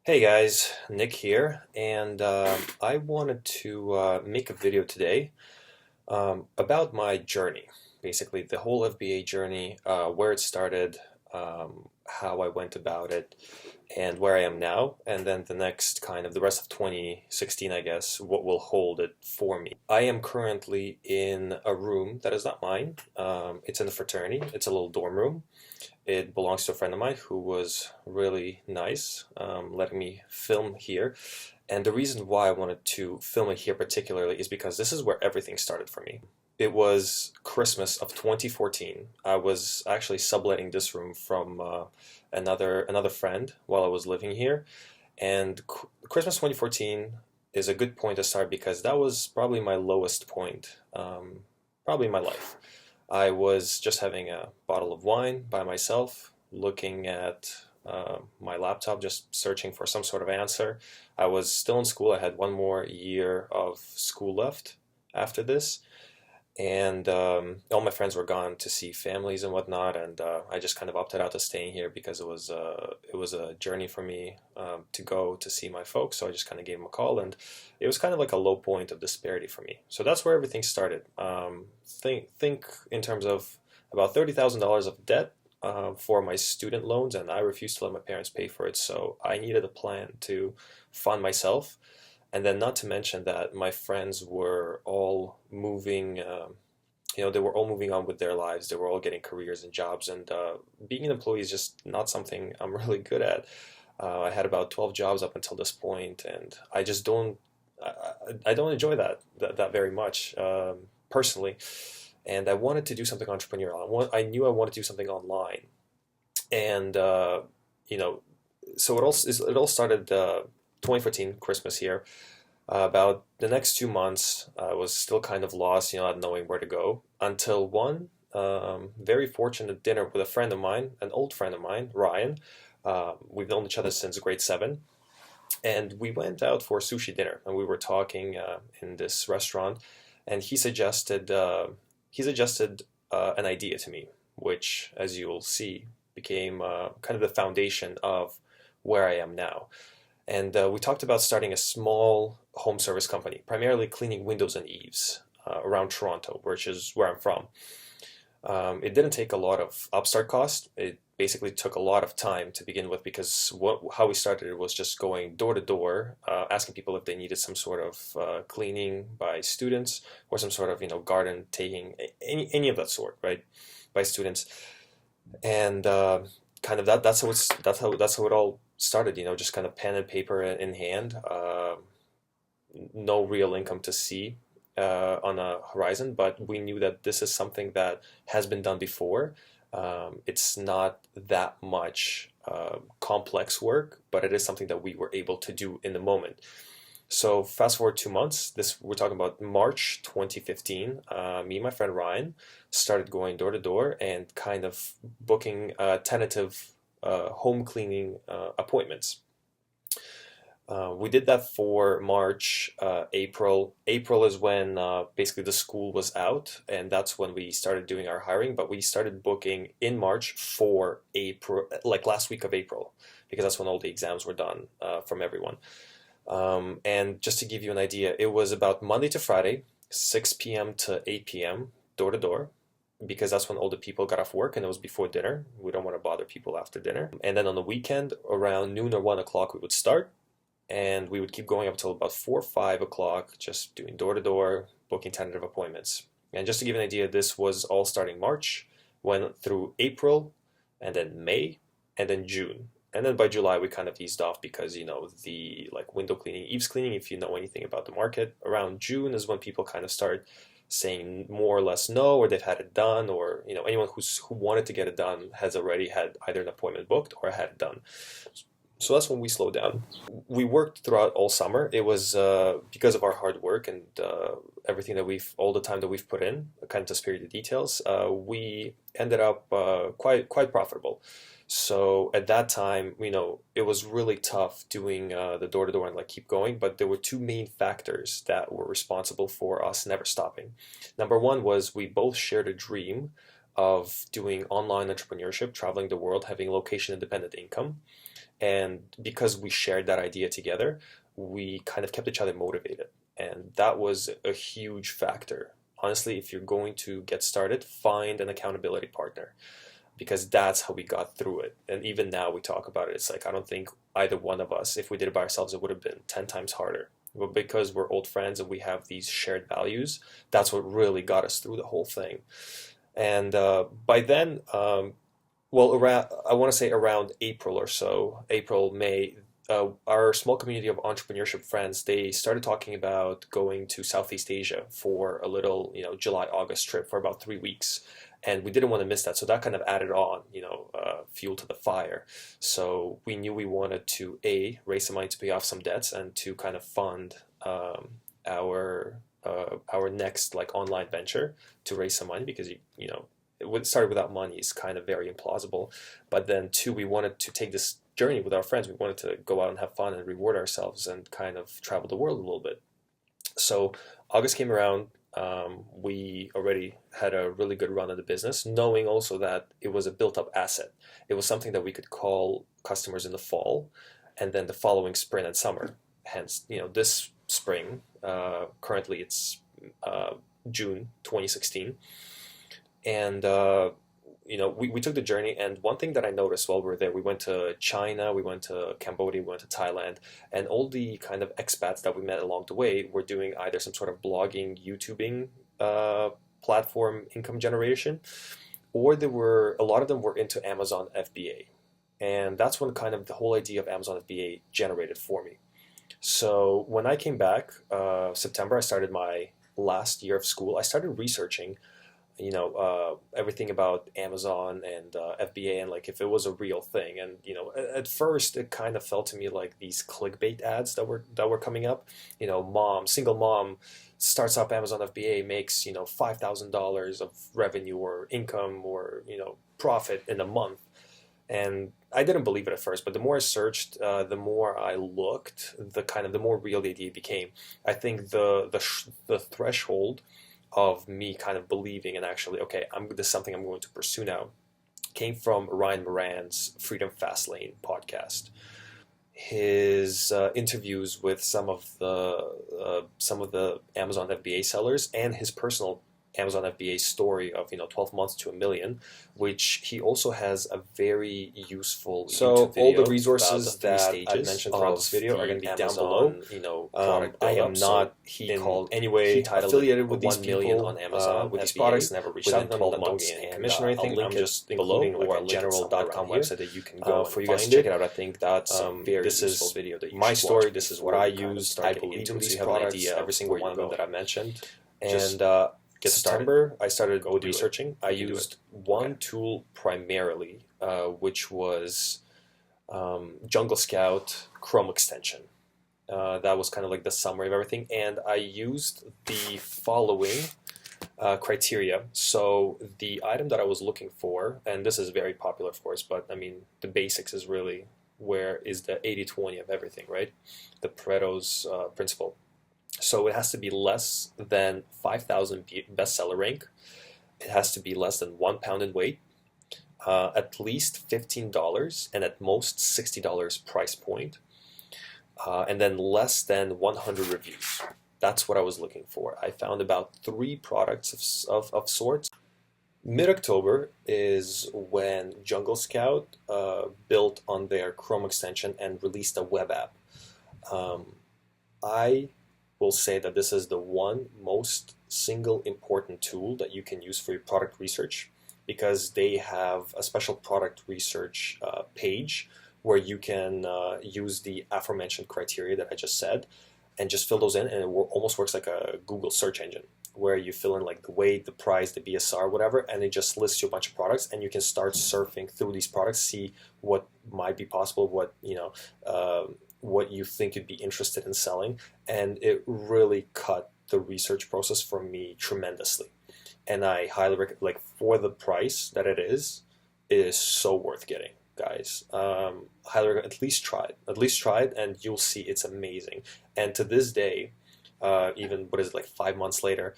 Hey guys, Nick here, and I wanted to make a video today about my journey, basically the whole FBA journey, where it started, how I went about it, and where I am now, and then the next kind of the rest of 2016, I guess, what will hold it for me. I am currently in a room that is not mine. It's in a fraternity. It's a little dorm room. It belongs to a friend of mine who was really nice, letting me film here. And the reason why I wanted to film it here particularly is because this is where everything started for me. It was Christmas of 2014. I was actually subletting this room from another friend while I was living here, and Christmas 2014 is a good point to start because that was probably my lowest point, probably in my life. I was just having a bottle of wine by myself, looking at my laptop, just searching for some sort of answer. I was still in school. I had one more year of school left after this, and all my friends were gone to see families and whatnot, and I just kind of opted out to staying here because it was a journey for me to go to see my folks. So I just kind of gave them a call, and it was kind of like a low point of disparity for me. So that's where everything started. Think in terms of about $30,000 of debt for my student loans, and I refused to let my parents pay for it. So I needed a plan to fund myself. And then, not to mention that my friends were all moving, they were all moving on with their lives. They were all getting careers and jobs, and being an employee is just not something I'm really good at. I had about 12 jobs up until this point, and I just don't, I don't enjoy that very much, personally. And I wanted to do something entrepreneurial. I knew I wanted to do something online, and you know, so it all started 2014 Christmas here. About the next 2 months, I was still kind of lost, not knowing where to go, until one very fortunate dinner with a friend of mine, an old friend of mine, Ryan. We've known each other since grade seven, and we went out for sushi dinner, and we were talking in this restaurant, and he suggested an idea to me, which, as you will see, became kind of the foundation of where I am now. And we talked about starting a small home service company, primarily cleaning windows and eaves around Toronto, which is where I'm from. It didn't take a lot of upstart cost. It basically took a lot of time to begin with because how we started it was just going door to door, asking people if they needed some sort of cleaning by students or some sort of garden taking, any of that sort, right, by students. And kind of that's how it all started, just kind of pen and paper in hand, no real income to see on a horizon, but we knew that this is something that has been done before. It's not that much complex work, but it is something that we were able to do in the moment. So fast forward 2 months, this we're talking about March 2015. Me and my friend Ryan started going door to door and kind of booking tentative home cleaning appointments. We did that for March, April. April is when basically the school was out, and that's when we started doing our hiring. But we started booking in March for April, like last week of April, because that's when all the exams were done from everyone. And just to give you an idea, it was about Monday to Friday, 6 p.m. to 8 p.m., door to door, because that's when all the people got off work and it was before dinner. We don't want to bother people after dinner. And then on the weekend, around noon or 1 o'clock, we would start and we would keep going up until about 4 or 5 o'clock, just doing door to door, booking tentative appointments. And just to give you an idea, this was all starting March, went through April, and then May, and then June. And then by July, we kind of eased off because, the like window cleaning, eaves cleaning, if you know anything about the market, around June is when people kind of start saying more or less no, or they've had it done, or, anyone who wanted to get it done has already had either an appointment booked or had it done. So that's when we slowed down. We worked throughout all summer. It was because of our hard work and everything that all the time that we've put in, kind of to spare you the details, we ended up quite profitable. So at that time, it was really tough doing the door to door and like keep going. But there were two main factors that were responsible for us never stopping. Number one was we both shared a dream of doing online entrepreneurship, traveling the world, having location-independent income. And because we shared that idea together, we kind of kept each other motivated. And that was a huge factor. Honestly, if you're going to get started, find an accountability partner because that's how we got through it. And even now we talk about it. It's like, I don't think either one of us, if we did it by ourselves, it would have been 10 times harder. But because we're old friends and we have these shared values, that's what really got us through the whole thing. And by then, well, around, I want to say around April or so, April, May, our small community of entrepreneurship friends, they started talking about going to Southeast Asia for a little, July, August trip for about 3 weeks. And we didn't want to miss that. So that kind of added on, fuel to the fire. So we knew we wanted to, A, raise some money to pay off some debts and to kind of fund our next like online venture to raise some money because, it would start without money is kind of very implausible. But then two, we wanted to take this journey with our friends. We wanted to go out and have fun and reward ourselves and kind of travel the world a little bit. So August came around. We already had a really good run of the business, knowing also that it was a built-up asset. It was something that we could call customers in the fall, and then the following spring and summer. Hence, this spring, currently it's June 2016, and we took the journey. And one thing that I noticed while we were there, we went to China, we went to Cambodia, we went to Thailand, and all the kind of expats that we met along the way were doing either some sort of blogging, YouTubing platform income generation, or a lot of them were into Amazon FBA. And that's when kind of the whole idea of Amazon FBA generated for me. So when I came back, September, I started my last year of school. I started researching everything about Amazon and FBA and like if it was a real thing. And at first it kind of felt to me like these clickbait ads that were coming up. Single mom starts up Amazon FBA, makes $5,000 of revenue or income or profit in a month. And I didn't believe it at first, but the more I searched, the more I looked, the more real the idea became. I think the threshold of me kind of believing and actually, okay, this is something I'm going to pursue now, came from Ryan Moran's Freedom Fastlane podcast. His interviews with some of the Amazon FBA sellers and his personal Amazon FBA story of 12 months to $1 million, which he also has a very useful YouTube video. All the resources that I mentioned throughout this video are going to be down below. I am not in any way affiliated with these people on Amazon with these products. Never reached out to them. Don't get any commission or anything. I'm just below or a general.com website that you can go for you guys to check it out. I think that's a very useful video that you my story. This is what I used. I believe in these products. Every single one of them that I mentioned. And September, I started researching. I used one tool primarily, which was Jungle Scout Chrome extension. That was kind of like the summary of everything. And I used the following criteria. So the item that I was looking for, and this is very popular, of course, but I mean, the basics is really where is the 80-20 of everything, right? The Pareto's principle. So it has to be less than 5,000 bestseller rank. It has to be less than 1 pound in weight, at least $15 and at most $60 price point, and then less than 100 reviews. That's what I was looking for. I found about 3 products of sorts. Mid-October is when Jungle Scout built on their Chrome extension and released a web app. I will say that this is the one most single important tool that you can use for your product research, because they have a special product research page where you can use the aforementioned criteria that I just said and just fill those in, and it almost works like a Google search engine where you fill in like the weight, the price, the BSR, whatever, and it just lists you a bunch of products, and you can start surfing through these products, see what might be possible, what you think you'd be interested in selling. And it really cut the research process for me tremendously. And I highly recommend, like, for the price that it is so worth getting, guys. Highly recommend, at least try it, and you'll see it's amazing. And to this day, even, 5 months later,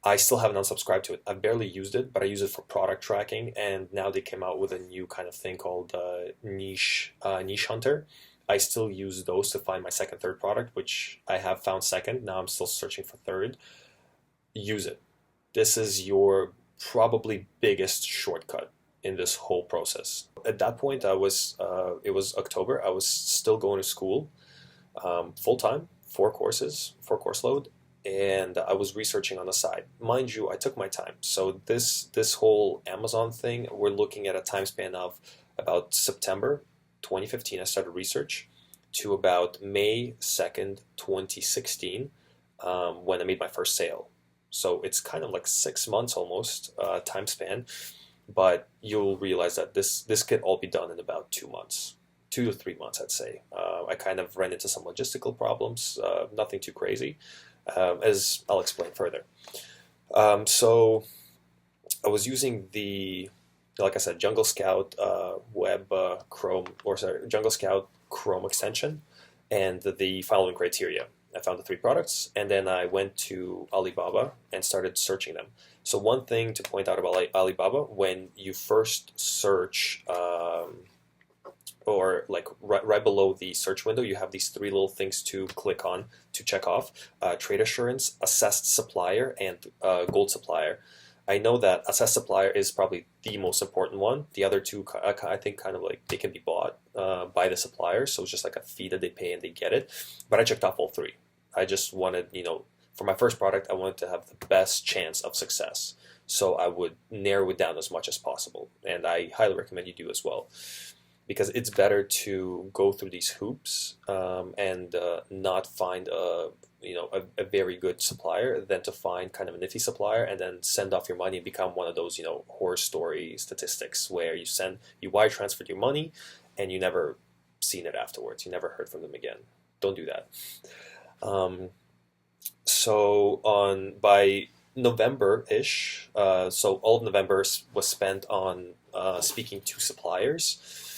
I still haven't unsubscribed to it. I've barely used it, but I use it for product tracking. And now they came out with a new kind of thing called Niche Hunter. I still use those to find my second, third product, which I have found second. Now I'm still searching for third. Use it. This is your probably biggest shortcut in this whole process. At that point, it was October. I was still going to school full time, four course load, and I was researching on the side. Mind you, I took my time. So this whole Amazon thing, we're looking at a time span of about September 2015. I started research to about May 2nd, 2016, when I made my first sale. So it's kind of like 6 months almost time span, but you'll realize that this could all be done in about 2 months. 2 to 3 months, I'd say. I kind of ran into some logistical problems, nothing too crazy, as I'll explain further. So I was using like I said, Jungle Scout Jungle Scout Chrome extension, and the following criteria. I found the three products, and then I went to Alibaba and started searching them. So one thing to point out about Alibaba, when you first search, or like right below the search window, you have these three little things to click on to check off: trade assurance, assessed supplier, and gold supplier. I know that assessed supplier is probably the most important one. The other two, I think, kind of like they can be bought by the supplier, so it's just like a fee that they pay and they get it. But I checked off all three. I just wanted, for my first product, I wanted to have the best chance of success. So I would narrow it down as much as possible, and I highly recommend you do as well, because it's better to go through these hoops and not find a very good supplier than to find kind of a nifty supplier and then send off your money and become one of those horror story statistics where you wire transferred your money and you never seen it afterwards. You never heard from them again. Don't do that. So by November-ish, so all of November was spent on speaking to suppliers.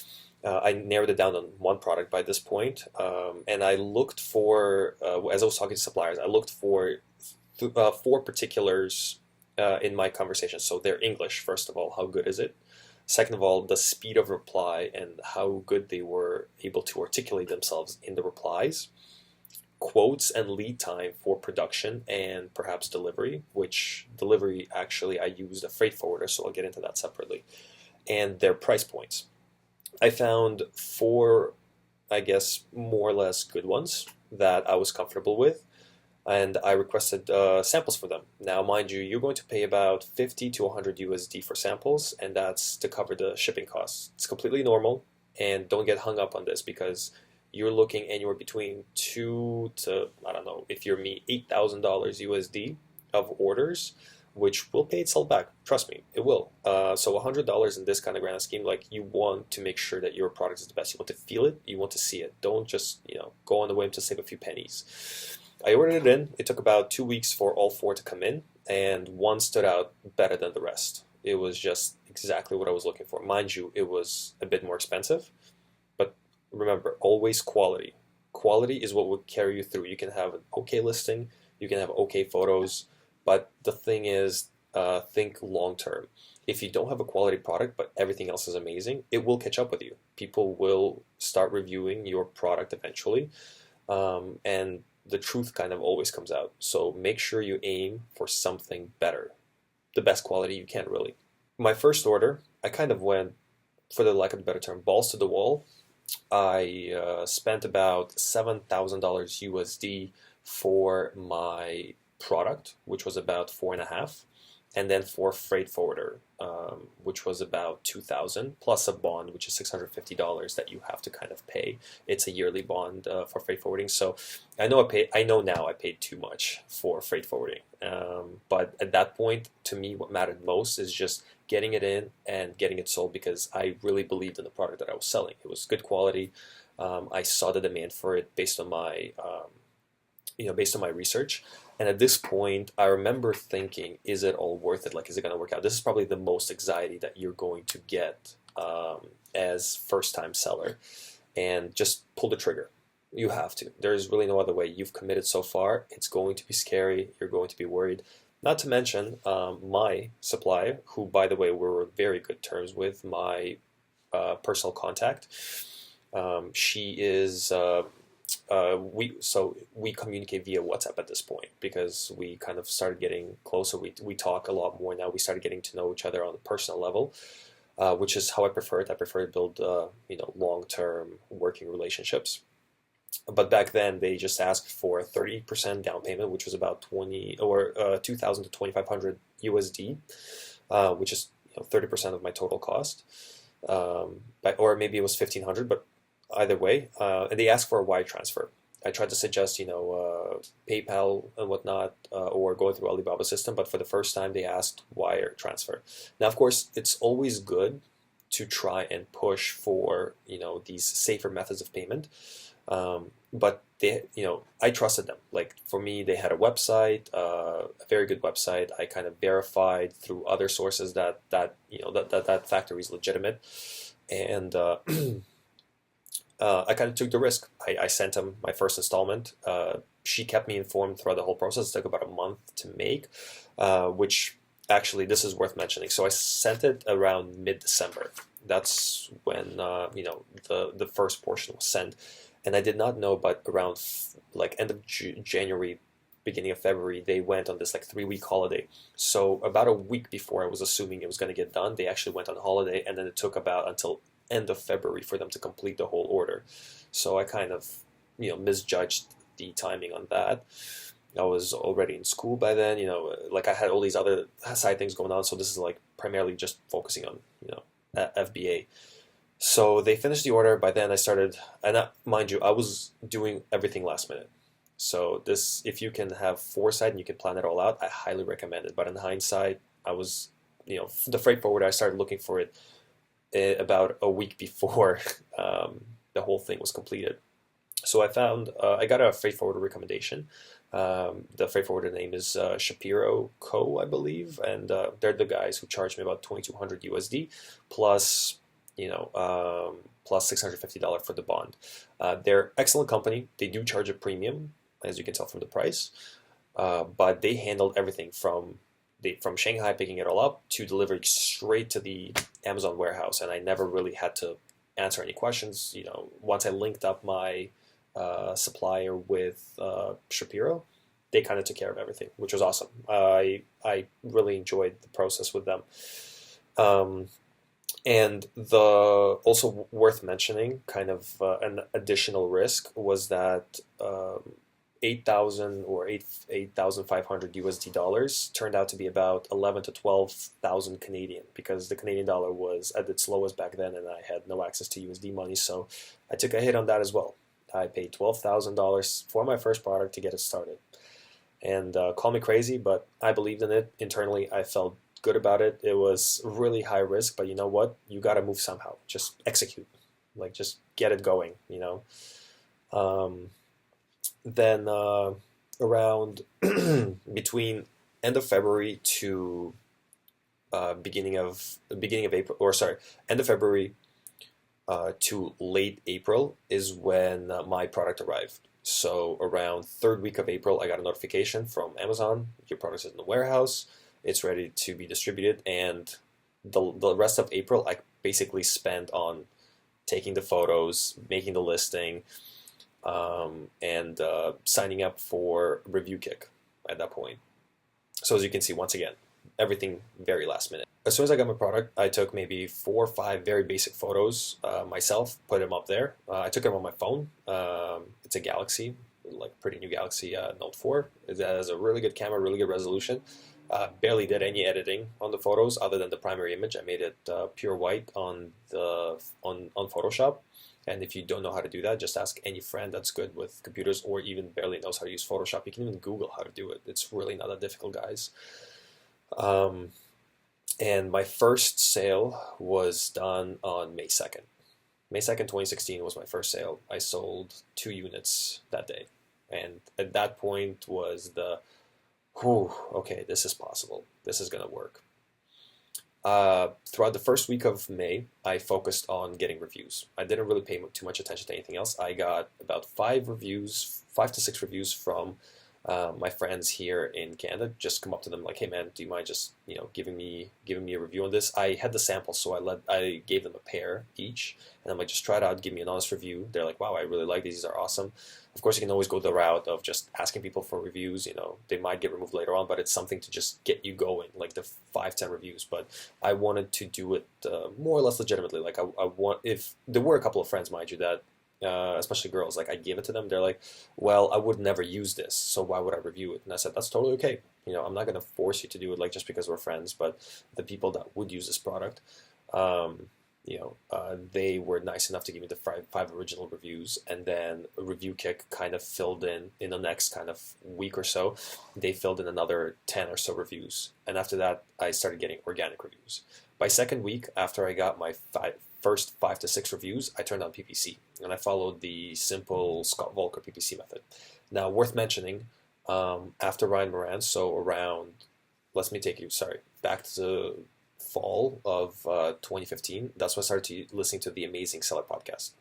I narrowed it down on one product by this point, and I looked for, as I was talking to suppliers, I looked for four particulars in my conversation. So their English, first of all, how good is it? Second of all, the speed of reply and how good they were able to articulate themselves in the replies. Quotes and lead time for production and perhaps delivery, which delivery actually I used a freight forwarder, so I'll get into that separately. And their price points. I found four, I guess, more or less good ones that I was comfortable with, and I requested samples for them. Now, mind you, you're going to pay about 50 to 100 USD for samples, and that's to cover the shipping costs. It's completely normal, and don't get hung up on this because you're looking anywhere between $2 to, I don't know, if you're me, $8,000 USD of orders, which will pay itself back. Trust me, it will. So $100 in this kind of grand scheme, like, you want to make sure that your product is the best. You want to feel it. You want to see it. Don't just, go on the whim to save a few pennies. I ordered it in. It took about 2 weeks for all four to come in, and one stood out better than the rest. It was just exactly what I was looking for. Mind you, it was a bit more expensive, but remember, always quality. Quality is what will carry you through. You can have an okay listing, you can have okay photos, but the thing is, think long term. If you don't have a quality product but everything else is amazing, it will catch up with you. People will start reviewing your product eventually, and the truth kind of always comes out. So make sure you aim for something better, the best quality you can, really. My first order, I kind of went, for the lack of a better term, balls to the wall. I spent about $7,000 USD for my product, which was about 4.5, and then for freight forwarder, which was about 2,000, plus a bond, which is $650 that you have to kind of pay. It's a yearly bond for freight forwarding. So I know now I paid too much for freight forwarding. But at that point, to me, what mattered most is just getting it in and getting it sold, because I really believed in the product that I was selling. It was good quality. I saw the demand for it based on my research. And at this point, I remember thinking, is it all worth it? Like, is it going to work out? This is probably the most anxiety that you're going to get as first-time seller. And just pull the trigger. You have to. There's really no other way. You've committed so far. It's going to be scary. You're going to be worried. Not to mention my supplier, who, by the way, were very good terms with, my personal contact. She is we communicate via WhatsApp at this point because we kind of started getting closer. We talk a lot more now. We started getting to know each other on a personal level, which is how I prefer it. I prefer to build long-term working relationships. But back then they just asked for a 30% down payment, which was about 2,000 to 2,500 USD, which is 30% of my total cost. Or maybe it was 1,500, but either way, and they asked for a wire transfer. I tried to suggest, PayPal and whatnot, or going through Alibaba system, but for the first time they asked wire transfer. Now, of course, it's always good to try and push for, these safer methods of payment. But I trusted them. Like for me, they had a website, a very good website. I kind of verified through other sources that factory is legitimate, and I kind of took the risk. I sent them my first installment. She kept me informed throughout the whole process. It took about a month to make, which actually, this is worth mentioning. So I sent it around mid-December. That's when the first portion was sent, and I did not know, but around end of January, beginning of February, they went on this 3-week holiday. So about a week before I was assuming it was going to get done, they actually went on holiday, and then it took about until end of February for them to complete the whole order. So I kind of misjudged the timing on that. I was already in school by then, I had all these other side things going on, so this is primarily just focusing on FBA. So they finished the order. By then I started, and mind you, I was doing everything last minute. So this, if you can have foresight and you can plan it all out, I highly recommend it. But in hindsight, I was, the freight forwarder, I started looking for it about a week before the whole thing was completed. So I got a freight forwarder recommendation. The freight forwarder name is Shapiro Co., I believe, and they're the guys who charged me about 2,200 USD plus plus $650 for the bond. They're excellent company. They do charge a premium, as you can tell from the price, but they handled everything from Shanghai picking it all up to delivery straight to the Amazon warehouse, and I never really had to answer any questions. Once I linked up my supplier with Shapiro, they kind of took care of everything, which was awesome. I really enjoyed the process with them. And also worth mentioning, kind of an additional risk, was that 8,000 or 8,500 USD dollars turned out to be about 11 to 12,000 Canadian, because the Canadian dollar was at its lowest back then, and I had no access to USD money, so I took a hit on that as well. I paid $12,000 for my first product to get it started, and call me crazy, but I believed in it. Internally, I felt good about it. It was really high risk, but you know what? You got to move somehow. Just execute, just get it going. Then around between end of February to beginning of April, or sorry, end of February to late April is when my product arrived. So around third week of April, I got a notification from Amazon: your product is in the warehouse. It's ready to be distributed, and the rest of April I basically spent on taking the photos, making the listing, and signing up for Review Kick at that point. So as you can see, once again, everything very last minute. As soon as I got my product, I took maybe 4 or 5 very basic photos myself, put them up there. I took them on my phone. It's a Galaxy, pretty new Galaxy Note 4. It has a really good camera, really good resolution. Barely did any editing on the photos other than the primary image. I made it pure white on Photoshop. And if you don't know how to do that, just ask any friend that's good with computers or even barely knows how to use Photoshop. You can even Google how to do it. It's really not that difficult, guys. And my first sale was done on May 2nd. May 2nd, 2016 was my first sale. I sold 2 units that day. And at that point was okay, this is possible. This is going to work. Throughout the first week of May, I focused on getting reviews. I didn't really pay too much attention to anything else. I got about 5 to 6 reviews from my friends here in Canada just come up to them like, "Hey man, do you mind just giving me a review on this?" I had the sample, so I gave them a pair each, and I'm like, "Just try it out, give me an honest review." They're like, "Wow, I really like these. These are awesome." Of course, you can always go the route of just asking people for reviews. They might get removed later on, but it's something to just get you going, like the 5, 10 reviews. But I wanted to do it more or less legitimately. Like I want, if there were a couple of friends, mind you, that especially girls, like I gave it to them. They're like, "Well, I would never use this, so why would I review it?" And I said, "That's totally okay. I'm not going to force you to do it, like just because we're friends. But the people that would use this product, um, they were nice enough to give me the five original reviews, and then Review Kick kind of filled in the next kind of week or so. They filled in another 10 or so reviews, and after that, I started getting organic reviews. By second week, after I got my first 5 to 6 reviews, I turned on PPC, and I followed the simple Scott Volker PPC method. Now, worth mentioning, after Ryan Moran, so around, let me take you, sorry, back to fall of 2015. That's when I started listening to the Amazing Seller podcast.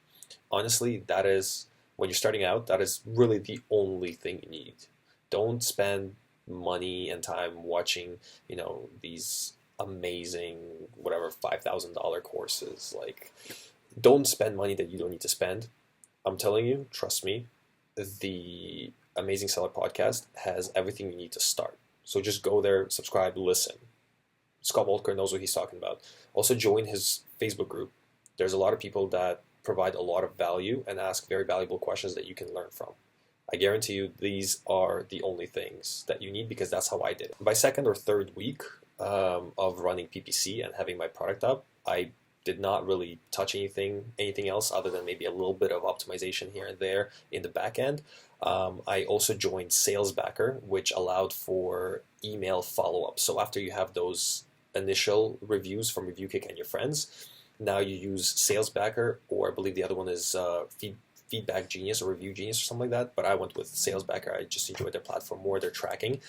Honestly, that is, when you're starting out, that is really the only thing you need. Don't spend money and time watching, these amazing, whatever, $5,000 courses. Like, don't spend money that you don't need to spend. I'm telling you, trust me, the Amazing Seller podcast has everything you need to start. So just go there, subscribe, listen. Scott Volker knows what he's talking about. Also join his Facebook group. There's a lot of people that provide a lot of value and ask very valuable questions that you can learn from. I guarantee you these are the only things that you need, because that's how I did it. By second or third week of running PPC and having my product up, I did not really touch anything else other than maybe a little bit of optimization here and there in the back end. I also joined SalesBacker, which allowed for email follow-up. So after you have those initial reviews from ReviewKick and your friends, now you use SalesBacker, or I believe the other one is Feedback Genius or Review Genius or something like that. But I went with SalesBacker. I just enjoyed their platform more, their tracking.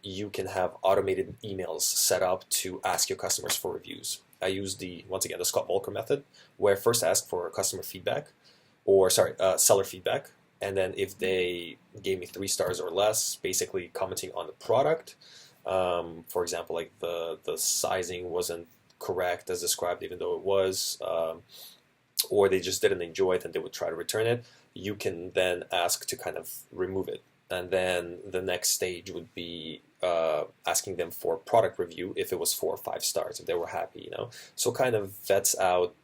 You can have automated emails set up to ask your customers for reviews. I use once again, the Scott Volker method, where I first ask for customer feedback, seller feedback. And then if they gave me 3 stars or less, basically commenting on the product, for example, like the sizing wasn't correct as described, even though it was, or they just didn't enjoy it and they would try to return it, you can then ask to kind of remove it. And then the next stage would be asking them for product review if it was 4 or 5 stars, if they were happy, So kind of vets out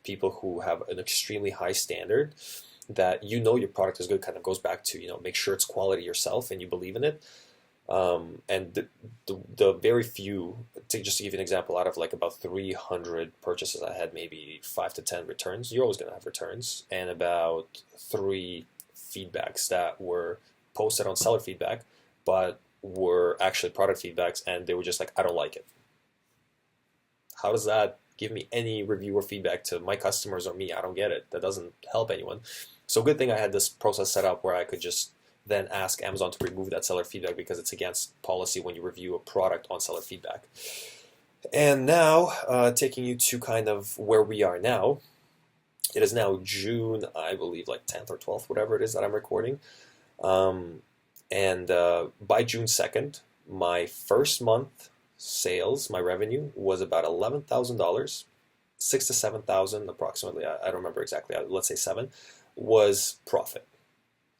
people who have an extremely high standard, that your product is good, kind of goes back to, make sure it's quality yourself and you believe in it. And the very few, just to give you an example, out of like about 300 purchases, I had maybe 5 to 10 returns. You're always going to have returns, and about 3 feedbacks that were posted on seller feedback, but were actually product feedbacks, and they were just like, "I don't like it." How does that give me any review or feedback to my customers or me? I don't get it. That doesn't help anyone. So good thing I had this process set up where I could just then ask Amazon to remove that seller feedback, because it's against policy when you review a product on seller feedback. And now, taking you to kind of where we are now, it is now June, I believe, like 10th or 12th, whatever it is that I'm recording. And by June 2nd, my first month sales, my revenue was about $11,000, 6 to 7,000 approximately. I don't remember exactly. Let's say 7 was profit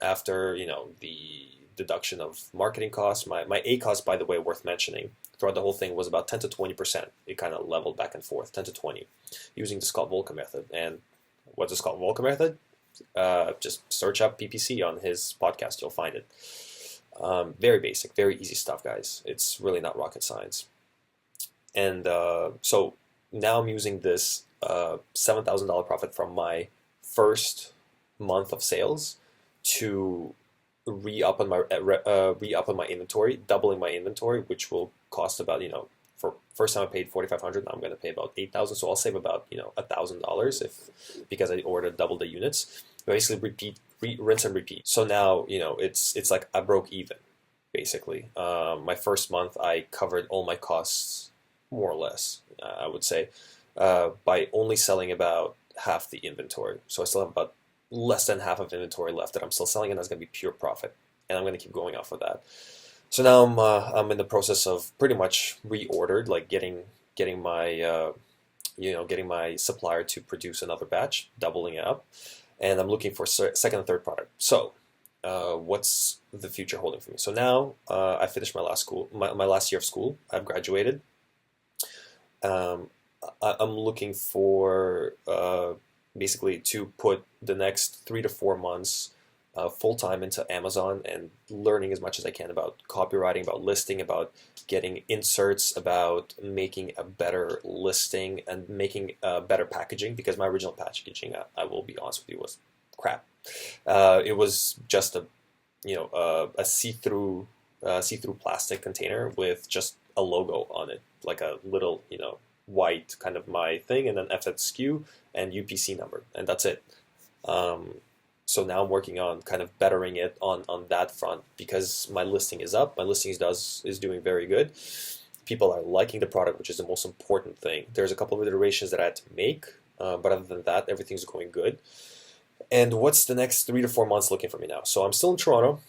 after the deduction of marketing costs. My A cost, by the way, worth mentioning, throughout the whole thing was about 10 to 20%. It kind of leveled back and forth, 10 to 20, using the Scott Volker method. And what's the Scott Volker method? Just search up PPC on his podcast. You'll find it. Very basic, very easy stuff, guys. It's really not rocket science. And so now I'm using this $7,000 profit from my first month of sales to re-up on my inventory, doubling my inventory, which will cost about, for first time I paid $4,500. Now I'm going to pay about $8,000, so I'll save about $1,000 because I ordered double the units. Basically, rinse and repeat. So now it's like I broke even, basically. My first month I covered all my costs more or less. I would say by only selling about half the inventory. So I still have about less than half of inventory left that I'm still selling, and that's going to be pure profit. and I'm going to keep going off of that. So now I'm in the process of pretty much reordered, like getting my getting my supplier to produce another batch, doubling it up, and I'm looking for second and third product. So what's the future holding for me? So now I finished my last year of school. I've graduated. Um, I'm looking for basically to put the next 3 to 4 months full time into Amazon and learning as much as I can about copywriting, about listing, about getting inserts, about making a better listing and making better packaging, because my original packaging, I will be honest with you, was crap. It was just a see-through plastic container with just a logo on it, like a little white kind of my thing, and then FSQ and UPC number, and that's it. So now I'm working on kind of bettering it on that front, because my listing is up. My listings is doing very good. People are liking the product, which is the most important thing. There's a couple of iterations that I had to make, but other than that, everything's going good. And what's the next 3 to 4 months looking for me now? So I'm still in Toronto.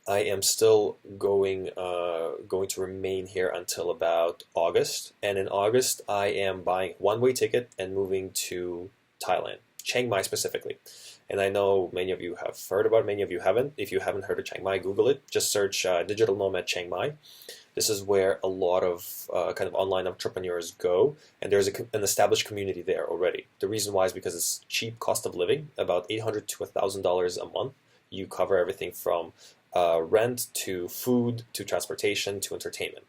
I am still going to remain here until about August, and in August I am buying one-way ticket and moving to Thailand, Chiang Mai specifically. And I know many of you have heard about it, many of you haven't. If you haven't heard of Chiang Mai, Google it. Just search Digital Nomad Chiang Mai. This is where a lot of kind of online entrepreneurs go, and there's an established community there already. The reason why is because it's cheap cost of living, about $800 to $1,000 a month. You cover everything from rent to food to transportation to entertainment.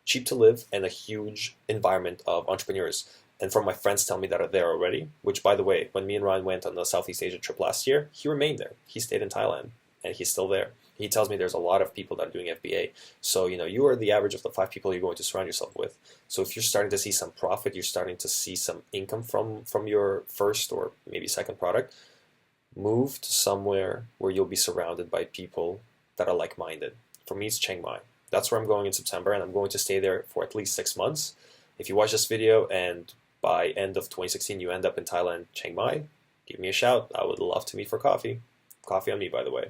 Cheap to live, and a huge environment of entrepreneurs. And from my friends tell me that are there already, which, by the way, when me and Ryan went on the Southeast Asia trip last year, he remained there. He stayed in Thailand, and he's still there. He tells me there's a lot of people that are doing FBA. So, you are the average of the 5 people you're going to surround yourself with. So if you're starting to see some profit, you're starting to see some income from your first or maybe second product, move to somewhere where you'll be surrounded by people that are like-minded. For me, it's Chiang Mai. That's where I'm going in September, and I'm going to stay there for at least 6 months. If you watch this video and by end of 2016 you end up in Thailand, Chiang Mai, give me a shout. I would love to meet for coffee. Coffee on me, by the way.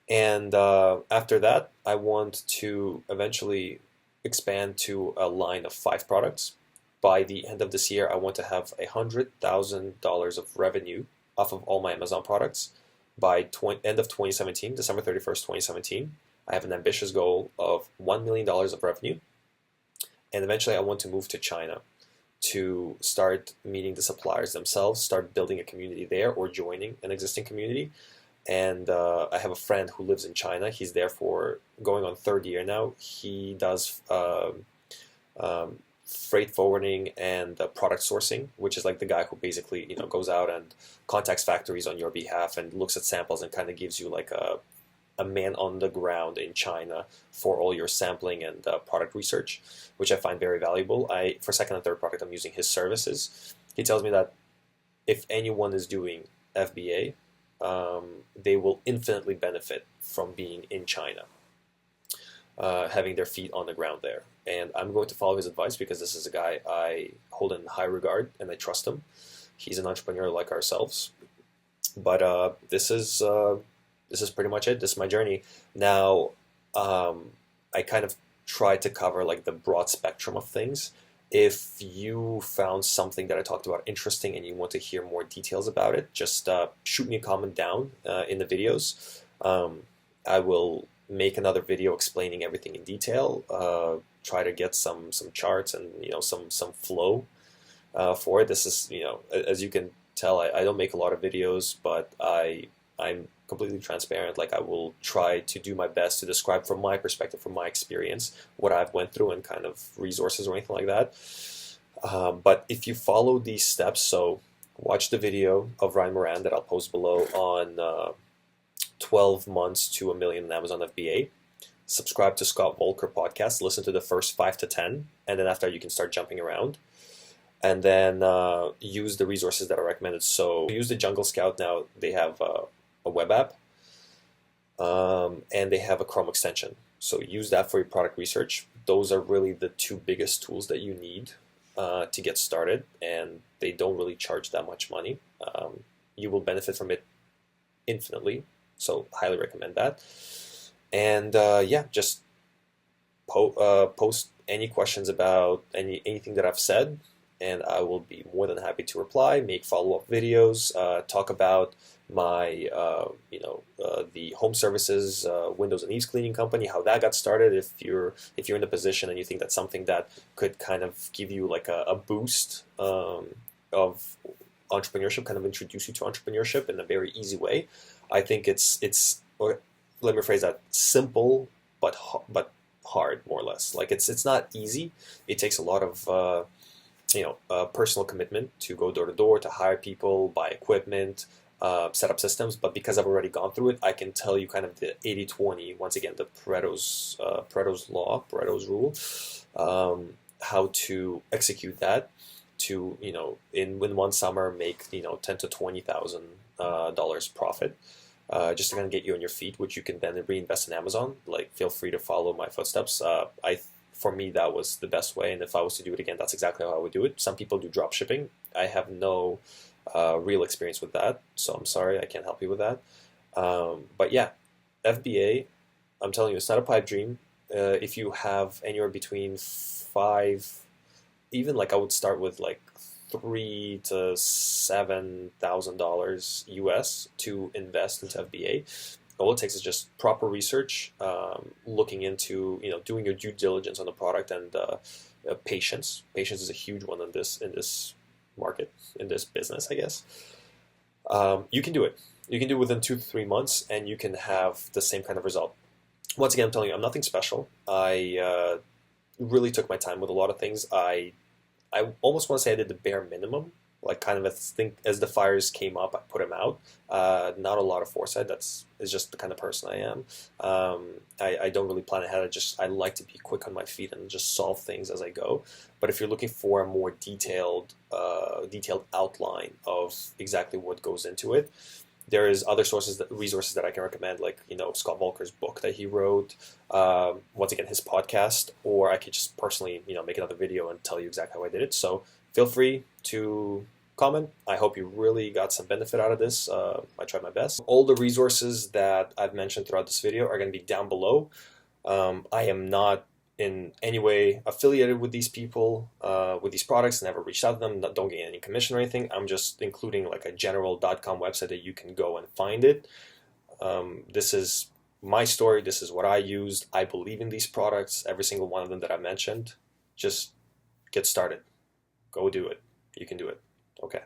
And after that, I want to eventually expand to a line of 5 products. By the end of this year, I want to have $100,000 of revenue off of all my Amazon products by end of 2017, December 31st, 2017. I have an ambitious goal of $1 million of revenue. And eventually I want to move to China to start meeting the suppliers themselves, start building a community there or joining an existing community. And I have a friend who lives in China. He's there for going on 3rd year now. He does freight forwarding and product sourcing, which is like the guy who basically goes out and contacts factories on your behalf and looks at samples and kind of gives you like a man on the ground in China for all your sampling and product research, which I find very valuable. For second and third product, I'm using his services. He tells me that if anyone is doing FBA, they will infinitely benefit from being in China, having their feet on the ground there. And I'm going to follow his advice because this is a guy I hold in high regard and I trust him. He's an entrepreneur like ourselves. But this is pretty much it. This is my journey. Now, I kind of try to cover like the broad spectrum of things. If you found something that I talked about interesting and you want to hear more details about it, just shoot me a comment down in the videos. I will make another video explaining everything in detail. Try to get some charts and some flow for it. This is as you can tell, I don't make a lot of videos, but I'm completely transparent. Like, I will try to do my best to describe from my perspective, from my experience, what I've went through and kind of resources or anything like that. But if you follow these steps, so watch the video of Ryan Moran that I'll post below on 12 months to $1 million in Amazon FBA. Subscribe to Scott Volker podcast, listen to the first 5 to 10, and then after you can start jumping around. And then use the resources that are recommended. So use the Jungle Scout now. They have a web app, and they have a Chrome extension. So use that for your product research. Those are really the 2 biggest tools that you need to get started, and they don't really charge that much money. You will benefit from it infinitely. So highly recommend that. And yeah, just post any questions about anything that I've said, and I will be more than happy to reply, make follow-up videos, talk about my the home services windows and eaves cleaning company, how that got started. If you're in the position and you think that's something that could kind of give you like a boost of entrepreneurship, kind of introduce you to entrepreneurship in a very easy way. I think it's or let me rephrase that, simple but hard, more or less. Like it's not easy. It takes a lot of personal commitment to go door to door, to hire people, buy equipment, set up systems. But because I've already gone through it, I can tell you kind of the 80-20, once again, the Pareto's rule, how to execute that to, in one summer make, ten to $20,000 profit. Just to kind of get you on your feet, which you can then reinvest in Amazon. Like, feel free to follow my footsteps. For me, that was the best way, and if I was to do it again, that's exactly how I would do it. Some people do drop shipping. I have no real experience with that, so I'm sorry, I can't help you with that. But yeah, FBA, I'm telling you, it's not a pipe dream. If you have anywhere between even like I would start with like $3,000 to $7,000 US to invest into FBA. All it takes is just proper research, looking into, doing your due diligence on the product, and patience. Patience is a huge one in this market, in this business, I guess. You can do it. You can do it within 2 to 3 months, and you can have the same kind of result. Once again, I'm telling you, I'm nothing special. I really took my time with a lot of things. I almost want to say I did the bare minimum, like kind of as the fires came up, I put them out. Not a lot of foresight. It's just the kind of person I am. I don't really plan ahead. I like to be quick on my feet and just solve things as I go. But if you're looking for a more detailed outline of exactly what goes into it, there is other resources that I can recommend, like Scott Volker's book that he wrote. Once again, his podcast, or I could just personally make another video and tell you exactly how I did it. So feel free to comment. I hope you really got some benefit out of this. I tried my best. All the resources that I've mentioned throughout this video are going to be down below. I am not in any way affiliated with these people, with these products. Never reached out to them. Don't get any commission or anything. I'm just including like a general.com website that you can go and find it. This is my story. This is what I used. I believe in these products, every single one of them that I mentioned. Just get started. Go do it. You can do it. Okay.